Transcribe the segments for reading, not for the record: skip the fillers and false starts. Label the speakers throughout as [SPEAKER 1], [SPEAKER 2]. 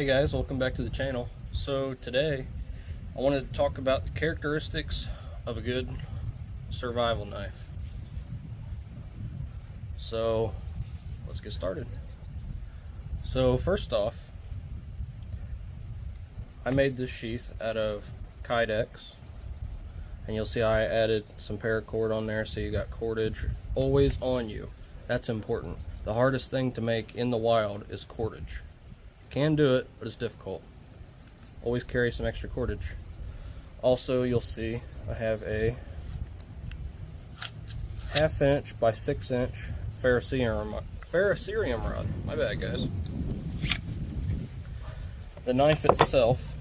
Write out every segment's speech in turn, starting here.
[SPEAKER 1] Hey guys, welcome back to the channel. So today I wanted to talk about the characteristics of a good survival knife. So let's get started. So first off, I made this sheath out of Kydex, and you'll see I added some paracord on there so you got cordage always on you. That's important. The hardest thing to make in the wild is cordage. Can do it, but it's difficult. Always carry some extra cordage. Also, you'll see I have a 1/2 inch by 6 inch ferrocerium rod. My bad, guys. The knife itself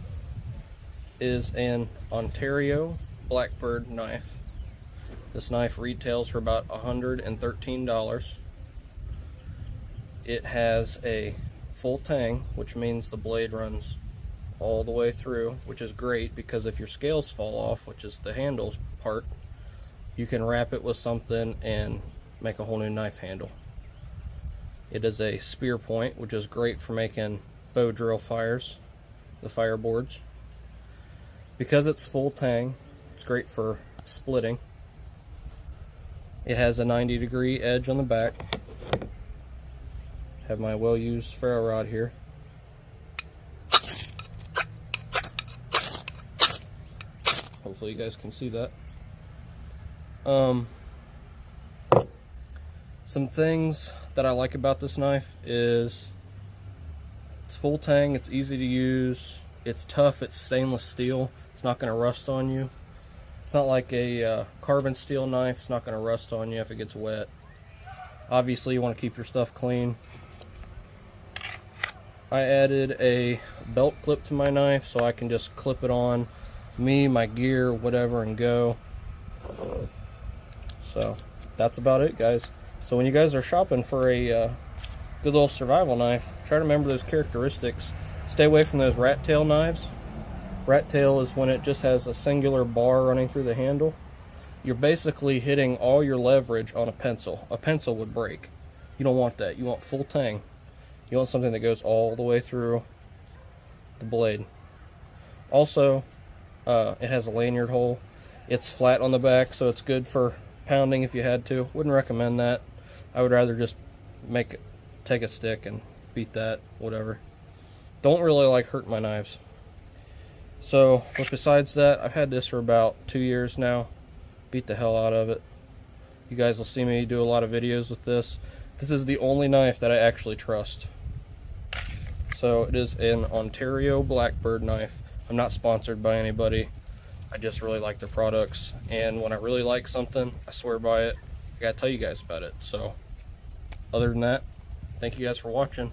[SPEAKER 1] is an Ontario Blackbird knife. This knife retails for about $113. It has a full tang, which means the blade runs all the way through, which is great because if your scales fall off, which is the handles part, you can wrap it with something and make a whole new knife handle. It is a spear point, which is great for making bow drill fires, the fireboards. Because it's full tang, it's great for splitting. It has a 90-degree edge on the back. Have my well-used ferro rod here. Hopefully you guys can see that. Some things that I like about this knife is it's full tang, it's easy to use, it's tough, it's stainless steel, it's not going to rust on you. It's not like a carbon steel knife, it's not going to rust on you if it gets wet. Obviously you want to keep your stuff clean. I added a belt clip to my knife so I can just clip it on me, my gear, whatever, and go. So that's about it, guys. So when you guys are shopping for a good little survival knife, try to remember those characteristics. Stay away from those rat tail knives. Rat tail is when it just has a singular bar running through the handle. You're basically hitting all your leverage on a pencil. A pencil would break. You don't want that. You want full tang. You want something that goes all the way through the blade. Also, it has a lanyard hole. It's flat on the back, so it's good for pounding if you had to. Wouldn't recommend that. I would rather just take a stick and beat that, whatever. Don't really like hurt my knives. So, but besides that, I've had this for about 2 years now. Beat the hell out of it. You guys will see me do a lot of videos with this. This is the only knife that I actually trust. So it is an Ontario Blackbird knife. I'm not sponsored by anybody. I just really like their products. And when I really like something, I swear by it. I gotta tell you guys about it. So other than that, thank you guys for watching.